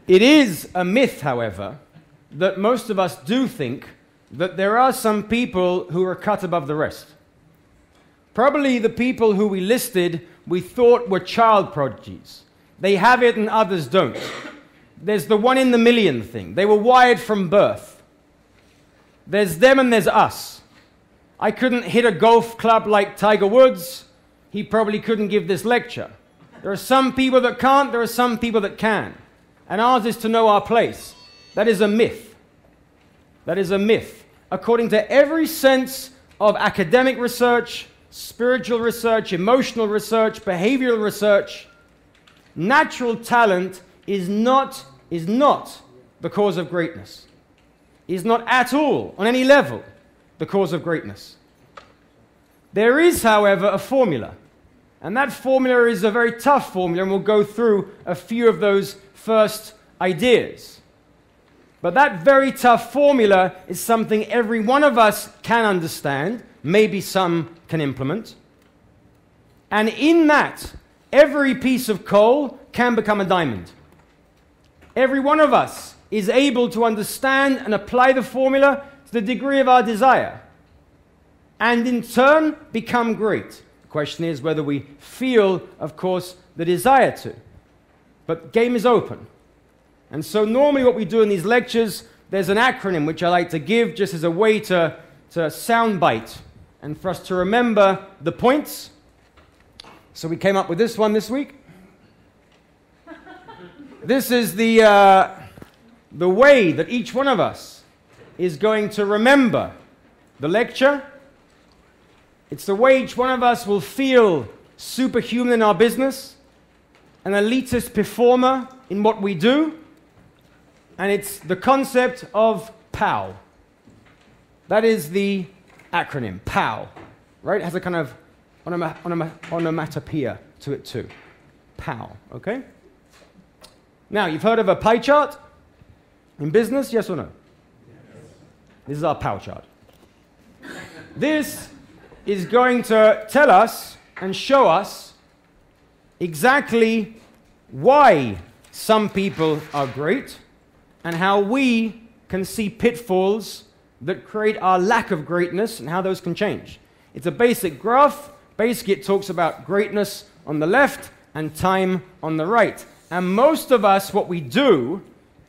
It is a myth, however, that most of us do think that there are some people who are cut above the rest. Probably the people who we listed we thought were child prodigies. They have it and others don't. There's the 1 in a million thing. They were wired from birth. There's them and there's us. I couldn't hit a golf club like Tiger Woods. He probably couldn't give this lecture. There are some people that can't, there are some people that can. And ours is to know our place. That is a myth. That is a myth. According to every sense of academic research, spiritual research, emotional research, behavioral research, natural talent is not the cause of greatness. Is not at all, on any level, the cause of greatness. There is, however, a formula. And that formula is a very tough formula, and we'll go through a few of those first ideas. But that very tough formula is something every one of us can understand, maybe some can implement. And in that, every piece of coal can become a diamond. Every one of us is able to understand and apply the formula to the degree of our desire, and in turn become great. The question is whether we feel, of course, the desire to. But game is open. And so normally what we do in these lectures, there's an acronym which I like to give just as a way to soundbite and for us to remember the points. So we came up with this one this week. This is the way that each one of us is going to remember the lecture. It's the way each one of us will feel superhuman in our business, an elitist performer in what we do, and it's the concept of POW. That is the acronym, POW, right? It has a kind of onomatopoeia to it too. POW, okay? Now, you've heard of a pie chart in business, yes or no? Yes. This is our POW chart. This is going to tell us and show us exactly why some people are great and how we can see pitfalls that create our lack of greatness and how those can change. It's a basic graph. Basically, it talks about greatness on the left and time on the right. And most of us, what we do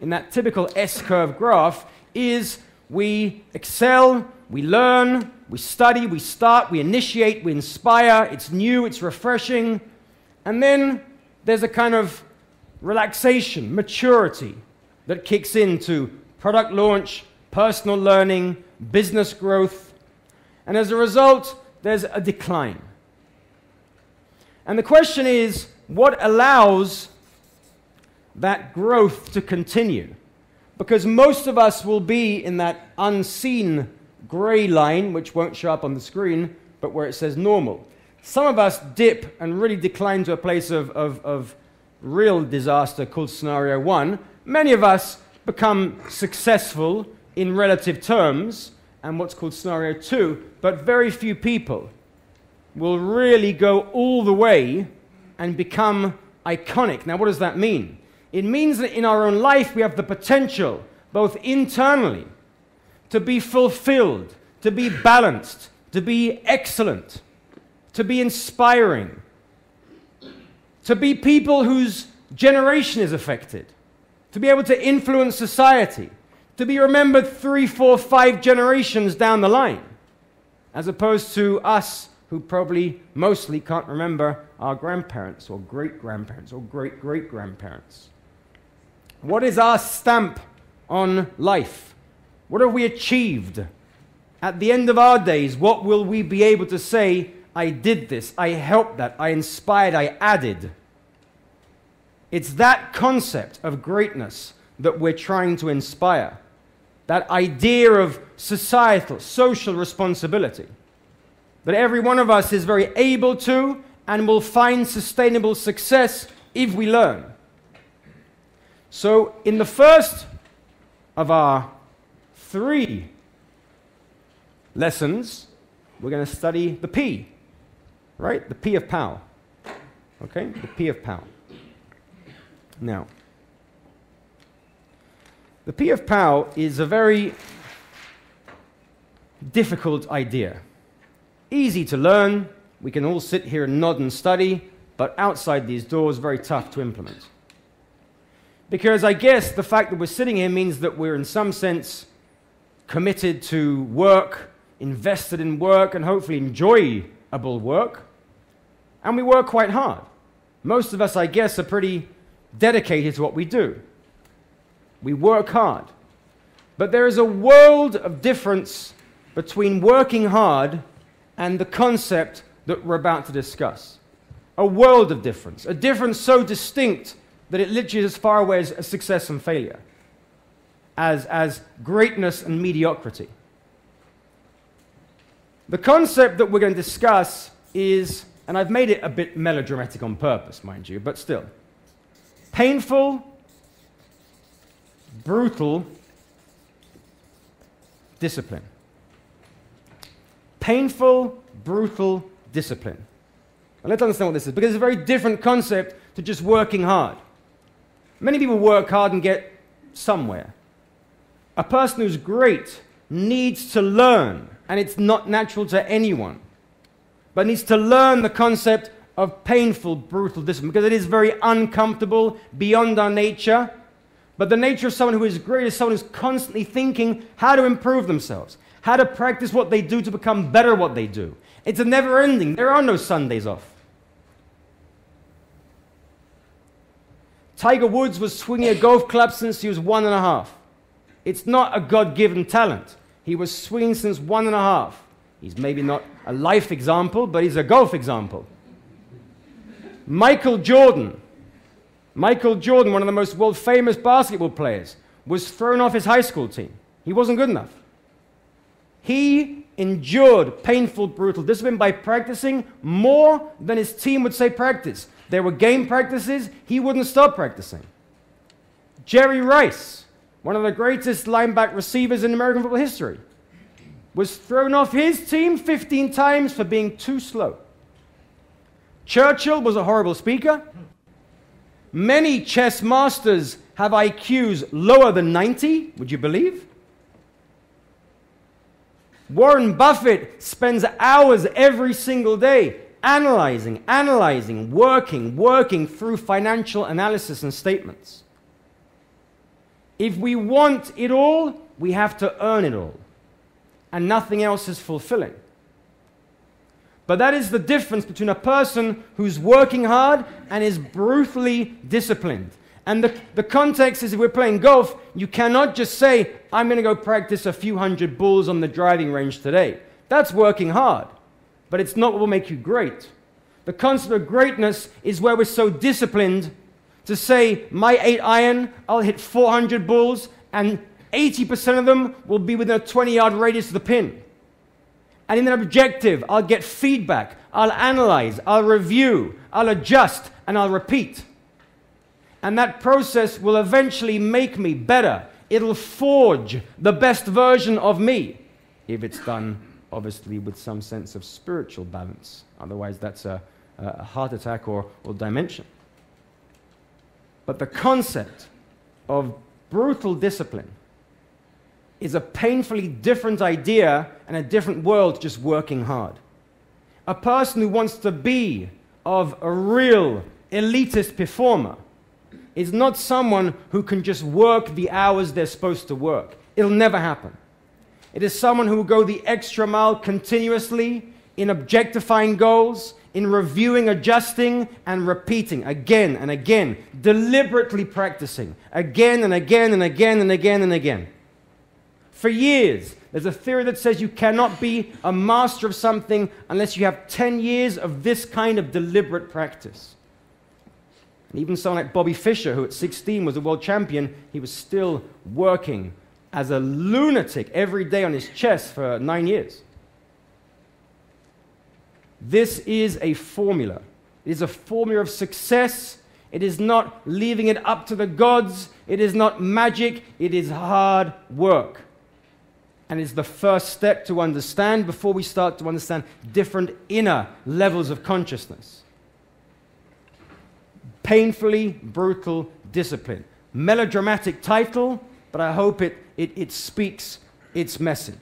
in that typical S-curve graph is we excel, we learn, we study, we start, we initiate, we inspire, it's new, it's refreshing, and then there's a kind of relaxation, maturity that kicks into product launch, personal learning, business growth, and as a result, there's a decline. And the question is, what allows that growth to continue? Because most of us will be in that unseen gray line, which won't show up on the screen, but where it says normal. Some of us dip and really decline to a place of real disaster called scenario 1. Many of us become successful in relative terms and what's called scenario 2, but very few people will really go all the way and become iconic. Now, what does that mean? It means that in our own life we have the potential, both internally, to be fulfilled, to be balanced, to be excellent, to be inspiring, to be people whose generation is affected, to be able to influence society, to be remembered 3, 4, 5 generations down the line, as opposed to us who probably mostly can't remember our grandparents or great-grandparents or great-great-grandparents. What is our stamp on life? What have we achieved? At the end of our days, what will we be able to say, I did this, I helped that, I inspired, I added? It's that concept of greatness that we're trying to inspire. That idea of societal, social responsibility. That every one of us is very able to and will find sustainable success if we learn. So in the first of our 3 lessons, we're going to study the P, right? The P of POW. Okay? The P of POW. Now, The P of Pow is a very difficult idea. Easy to learn. We can all sit here and nod and study, but outside these doors, very tough to implement. Because I guess the fact that we're sitting here means that we're in some sense committed to work, invested in work, and hopefully enjoyable work. And we work quite hard. Most of us, I guess, are pretty dedicated to what we do. We work hard. But there is a world of difference between working hard and the concept that we're about to discuss. A world of difference. A difference so distinct that it literally is as far away as success and failure, as greatness and mediocrity. The concept that we're going to discuss is, and I've made it a bit melodramatic on purpose, mind you, but still, painful, brutal discipline. Painful, brutal discipline. Now let's understand what this is, because it's a very different concept to just working hard. Many people work hard and get somewhere. A person who's great needs to learn, and it's not natural to anyone, but needs to learn the concept of painful, brutal discipline, because it is very uncomfortable, beyond our nature. But the nature of someone who is great is someone who's constantly thinking how to improve themselves, how to practice what they do to become better at what they do. It's a never ending. There are no Sundays off. Tiger Woods was swinging a golf club since he was 1.5. It's not a God-given talent. He was swinging since 1.5. He's maybe not a life example, but he's a golf example. Michael Jordan, one of the most world-famous basketball players, was thrown off his high school team. He wasn't good enough. He endured painful, brutal discipline by practicing more than his team would say practice. There were game practices, he wouldn't stop practicing. Jerry Rice, one of the greatest linebacker receivers in American football history, was thrown off his team 15 times for being too slow. Churchill was a horrible speaker. Many chess masters have IQs lower than 90, would you believe? Warren Buffett spends hours every single day analyzing, working through financial analysis and statements. If we want it all, we have to earn it all. And nothing else is fulfilling. But that is the difference between a person who's working hard and is brutally disciplined. And the context is, if we're playing golf, you cannot just say, I'm going to go practice a few hundred balls on the driving range today. That's working hard. But it's not what will make you great. The concept of greatness is where we're so disciplined to say, my 8-iron, I'll hit 400 balls, and 80% of them will be within a 20-yard radius of the pin. And in an objective, I'll get feedback, I'll analyze, I'll review, I'll adjust, and I'll repeat. And that process will eventually make me better. It'll forge the best version of me, if it's done, obviously, with some sense of spiritual balance. Otherwise, that's a heart attack or dimension. But the concept of brutal discipline is a painfully different idea and a different world to just working hard. A person who wants to be of a real elitist performer is not someone who can just work the hours they're supposed to work. It'll never happen. It is someone who will go the extra mile continuously in objectifying goals, in reviewing, adjusting, and repeating again and again, deliberately practicing again and again and again and again and again. For years, there's a theory that says you cannot be a master of something unless you have 10 years of this kind of deliberate practice. And even someone like Bobby Fischer, who at 16 was a world champion, he was still working as a lunatic every day on his chest for 9 years. This is a formula. It is a formula of success. It is not leaving it up to the gods. It is not magic. It is hard work. And it's the first step to understand before we start to understand different inner levels of consciousness. Painfully brutal discipline. Melodramatic title, but but I hope it speaks its message.